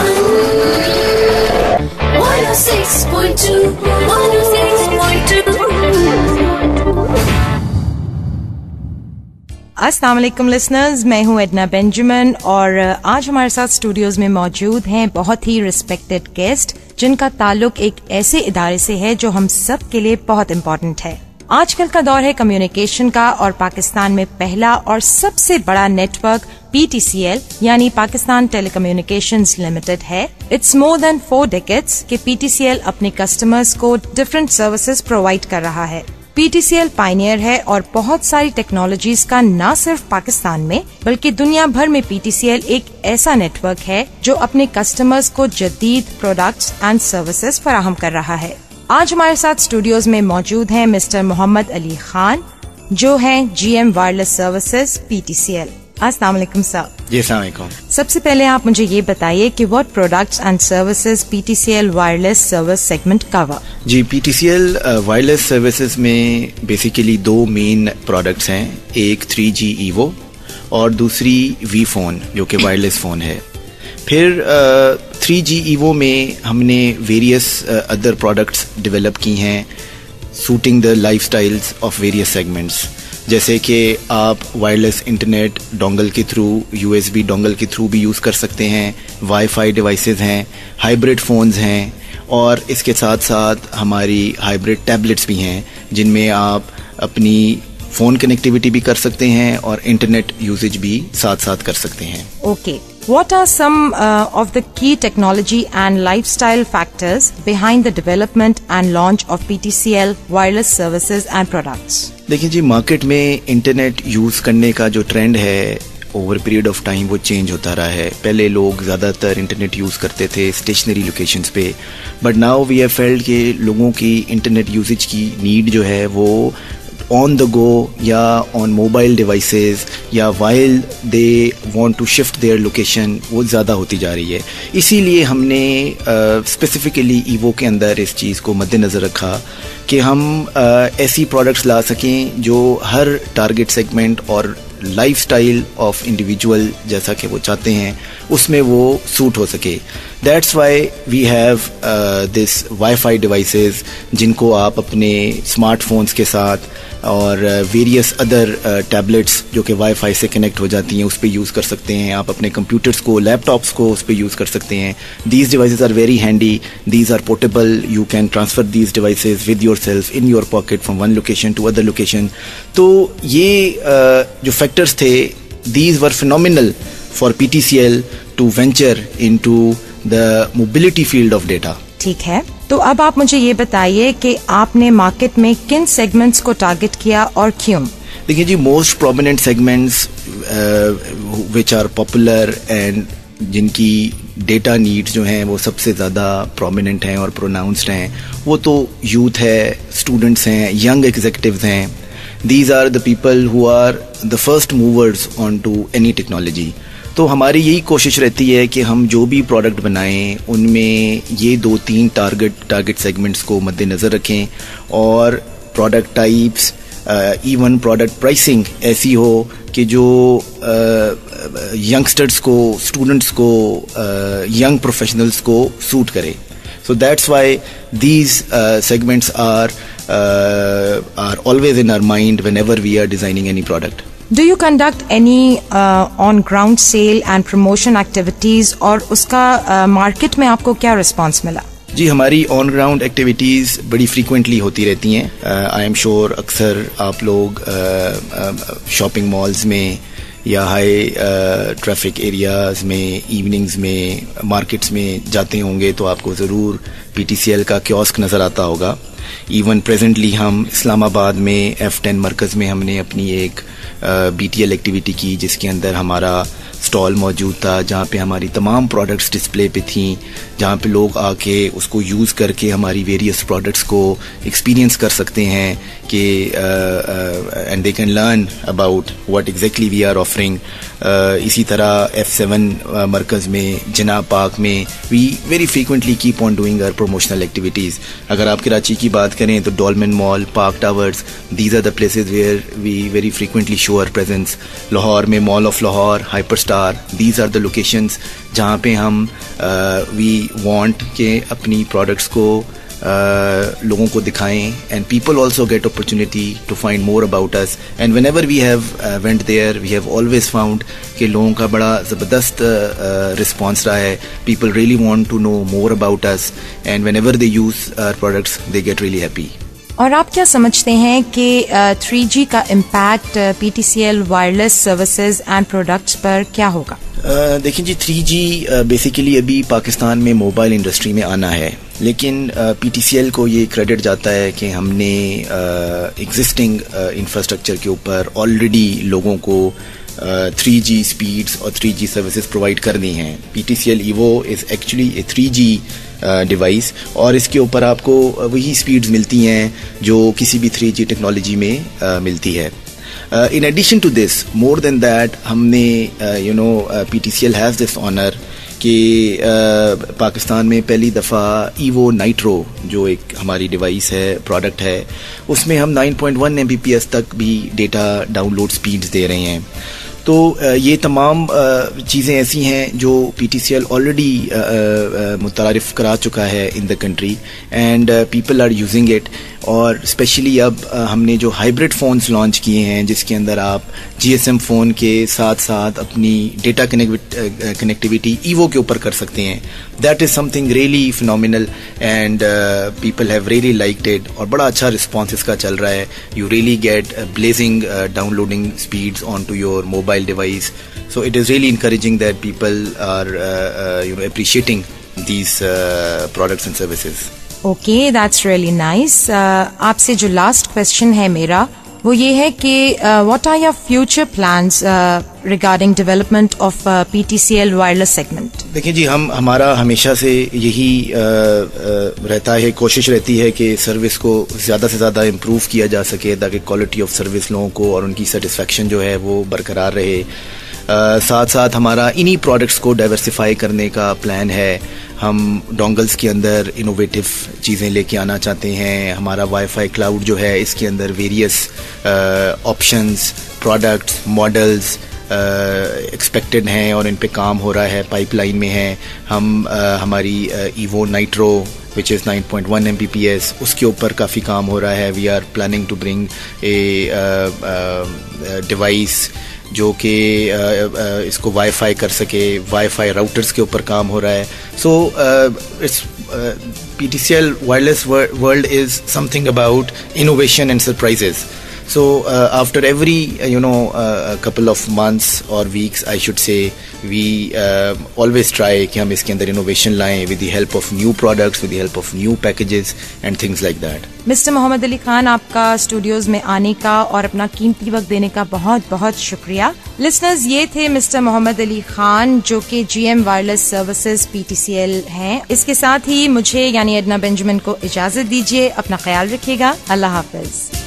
106.2 अस्सलाम वालेकुम लिसनर्स, मैं हूं एडना बेंजामिन और आज हमारे साथ स्टूडियोज में मौजूद हैं बहुत ही रिस्पेक्टेड गेस्ट जिनका ताल्लुक एक ऐसे इदारे से है जो हम सब के लिए बहुत इम्पोर्टेंट है. आजकल का दौर है कम्युनिकेशन का और पाकिस्तान में पहला और सबसे बड़ा नेटवर्क PTCL यानी पाकिस्तान टेलीकम्युनिकेशंस लिमिटेड है. इट्स मोर देन 4 decades कि PTCL अपने कस्टमर्स को डिफरेंट सर्विसेज प्रोवाइड कर रहा है. PTCL पायनियर है और बहुत सारी टेक्नोलॉजीज का न सिर्फ पाकिस्तान में बल्कि दुनिया भर में PTCL एक ऐसा नेटवर्क है जो अपने कस्टमर्स को जदीद प्रोडक्ट्स एंड सर्विसेज फराहम कर रहा है. आज हमारे साथ स्टूडियोज में मौजूद हैं मिस्टर मोहम्मद अली खान जो हैं GM वायरलेस सर्विसेज PTCL. अस्सलाम वालेकुम सर. जी अस्सलाम वालेकुम. सबसे पहले आप मुझे ये बताइए कि what products and services PTCL wireless service segment cover. जी PTCL वायरलेस सर्विसेज में बेसिकली 2 मेन प्रोडक्ट्स हैं. एक 3G EVO और दूसरी V फोन जो कि वायरलेस फ़ोन है. फिर 3G EVO में हमने वेरियस अदर प्रोडक्ट्स डेवलप की हैं suiting the life styles of various segments. जैसे कि आप वायरलेस इंटरनेट डोंगल के थ्रू USB डोंगल के थ्रू भी यूज़ कर सकते हैं. वाईफाई डिवाइसेस हैं, हाइब्रिड फ़ोन्स हैं और इसके साथ साथ हमारी हाइब्रिड टैबलेट्स भी हैं जिनमें आप अपनी फ़ोन कनेक्टिविटी भी कर सकते हैं और इंटरनेट यूजेज भी साथ साथ कर सकते हैं. Okay, what are some of the key technology and lifestyle factors behind the development and launch of PTCL wireless services and products? देखिए जी, मार्केट में इंटरनेट यूज़ करने का जो ट्रेंड है ओवर पीरियड ऑफ टाइम वो चेंज होता रहा है. पहले लोग ज़्यादातर इंटरनेट यूज़ करते थे स्टेशनरी लोकेशंस पे, but now we have felt कि लोगों की इंटरनेट यूजेज की नीड जो है वो ऑन द गो या ऑन मोबाइल डिवाइसेस या while they want to shift their location वो ज़्यादा होती जा रही है. इसीलिए हमने स्पेसिफिकली EVO के अंदर इस चीज़ को मद्देनज़र रखा कि हम ऐसी प्रोडक्ट्स ला सकें जो हर टारगेट सेगमेंट और लाइफ स्टाइल ऑफ इंडिविजुअल जैसा कि वो चाहते हैं उसमें वो सूट हो सके. That's why we have this wifi devices जिनको आप अपने स्मार्टफोन्स के साथ और वेरियस अदर टैबलेट्स जो कि वाईफाई से कनेक्ट हो जाती हैं उस पर यूज़ कर सकते हैं. आप अपने कंप्यूटर्स को, लैपटॉप्स को उस पर यूज़ कर सकते हैं. These devices are very handy, these are portable, you can transfer these devices with yourself in your pocket from one location to other location. तो ये जो फैक्टर्स थे these were phenomenal for PTCL to venture into the mobility field of data. ठीक है, तो अब आप मुझे ये बताइए कि आपने मार्केट में किन सेगमेंट्स को टारगेट किया और क्यों. देखिए जी, most prominent segments which are popular and जिनकी डेटा नीड्स जो हैं वो सबसे ज़्यादा प्रोमिनेंट हैं और प्रोनाउंस्ड हैं वो तो यूथ है, स्टूडेंट्स हैं, यंग एग्जीक्यूटिव्स हैं. These are the people who are the first movers on to any technology. तो हमारी यही कोशिश रहती है कि हम जो भी प्रोडक्ट बनाएं उनमें ये 2-3 टारगेट सेगमेंट्स को मद्देनज़र रखें और product types even product pricing ऐसी हो कि जो यंगस्टर्स को, स्टूडेंट्स को, यंग प्रोफेशनल्स को सूट करे. So that's why these segments are always in our mind whenever we are designing any product. Do you conduct any on-ground sale and promotion activities और उसका मार्केट में आपको क्या response मिला? जी, हमारी ऑन ग्राउंड एक्टिविटीज़ बड़ी frequently होती रहती हैं. आई एम श्योर अक्सर आप लोग शॉपिंग मॉल्स में या हाई ट्रैफिक एरियाज़ में इवनिंग्स में मार्केट्स में जाते होंगे तो आपको ज़रूर PTCL का कियोस्क नज़र आता होगा. इवन प्रेजेंटली हम इस्लामाबाद में F10 मरकज़ में हमने अपनी एक BTL एक्टिविटी की जिसके अंदर हमारा स्टॉल मौजूद था जहाँ पे हमारी तमाम प्रोडक्ट्स डिस्प्ले पे थी, जहाँ पे लोग आके उसको यूज़ करके हमारी वेरियस प्रोडक्ट्स को एक्सपीरियंस कर सकते हैं कि and they can learn about what exactly we are offering. इसी तरह F7 मरकज़ में, जिना पार्क में we very frequently keep on doing our promotional activities. अगर आप कराची की बात करें तो Dolmen Mall, Park Towers, these are the places where we very frequently show our presence. Lahore में Mall of Lahore, Hyper Star, these are the locations जहाँ पे हम وی وانٹ کہ اپنی پروڈکٹس کو لوگوں کو دکھائیں, and people also get opportunity to find more about us, and whenever we have went there we have always found کہ لوگوں کا بڑا زبردست رسپانس رہا ہے. People really want to know more about us, and whenever they use our products they get really happy. اور آپ کیا سمجھتے ہیں کہ 3G کا impact PTCL wireless services and products پر کیا ہوگا؟ دیکھیں جی, 3G بیسیکلی ابھی پاکستان میں موبائل انڈسٹری میں آنا ہے, لیکن PTCL کو یہ کریڈٹ جاتا ہے کہ ہم نے ایگزسٹنگ انفراسٹرکچر کے اوپر آلریڈی لوگوں کو 3G اسپیڈس اور 3G سروسز پرووائڈ کر دی ہیں. PTCL Evo is actually a 3G device, اور اس کے اوپر آپ کو وہی اسپیڈز ملتی ہیں جو کسی بھی 3G ٹیکنالوجی میں ملتی ہے. In addition to this, more than that, ہم نے PTCL has this honor کہ پاکستان میں پہلی دفعہ ایوو نائٹرو جو ایک ہماری ڈیوائس ہے, پروڈکٹ ہے, اس میں ہم 9.1 Mbps تک بھی ڈیٹا ڈاؤن لوڈ اسپیڈز دے رہے ہیں. تو یہ تمام چیزیں ایسی ہیں جو PTCL آلریڈی متعارف کرا چکا ہے in the country, and people are using it. اور اسپیشلی اب ہم نے جو ہائبرڈ فونز لانچ کیے ہیں جس کے اندر آپ GSM فون کے ساتھ ساتھ اپنی ڈیٹا کنیکٹیویٹی ایوو کے اوپر کر سکتے ہیں. That is something really phenomenal, and people have really liked it, اور بڑا اچھا رسپانس اس کا چل رہا ہے. You really get blazing downloading speeds on to your mobile device. So it is really encouraging that people are appreciating these products and services. Okay, that's really nice. آپ سے جو لاسٹ کویسچن ہے میرا وہ یہ ہے کہ what are your future plans regarding development of PTCL wireless segment? دیکھیں جی, ہمارا ہمیشہ سے یہی رہتا ہے, کوشش رہتی ہے کہ سروس کو زیادہ سے زیادہ امپروو کیا جا سکے تاکہ کوالٹی آف سروس لوگوں کو اور ان کی سیٹسفیکشن جو ہے وہ برقرار رہے. ساتھ ساتھ ہمارا انہی پروڈکٹس کو ڈائیورسفائی کرنے کا پلان ہے. ہم ڈونگلز کے اندر انوویٹو چیزیں لے کے آنا چاہتے ہیں. ہمارا وائی فائی کلاؤڈ جو ہے اس کے اندر various options, products, models expected ہیں اور ان پہ کام ہو رہا ہے, پائپ لائن میں ہیں. ہم ہماری Evo Nitro which is 9.1 Mbps اس کے اوپر کافی کام ہو رہا ہے. We are planning to bring a device جو کہ اس کو وائی فائی کر سکے. وائی فائی راؤٹرز کے اوپر کام ہو رہا ہے. سو PTCL wireless world is something about innovation and surprises. So after every couple of months or weeks I should say, we always try کہ ہم اس کے اندر انوویشن لائیں with the help of new products, with the help of new packages and things like that. Mister Muhammad Ali Khan, آپ کا studios میں آنے کا اور اپنا قیمتی وقت دینے کا بہت بہت شکریہ. لسنرز, یہ تھے مسٹر محمد علی خان جو کہ GM وائرلیس سروسز PTCL ہیں. اس کے ساتھ ہی مجھے یعنی ایڈنا بینجمن کو اجازت دیجیے. اپنا خیال رکھیے گا. اللہ حافظ.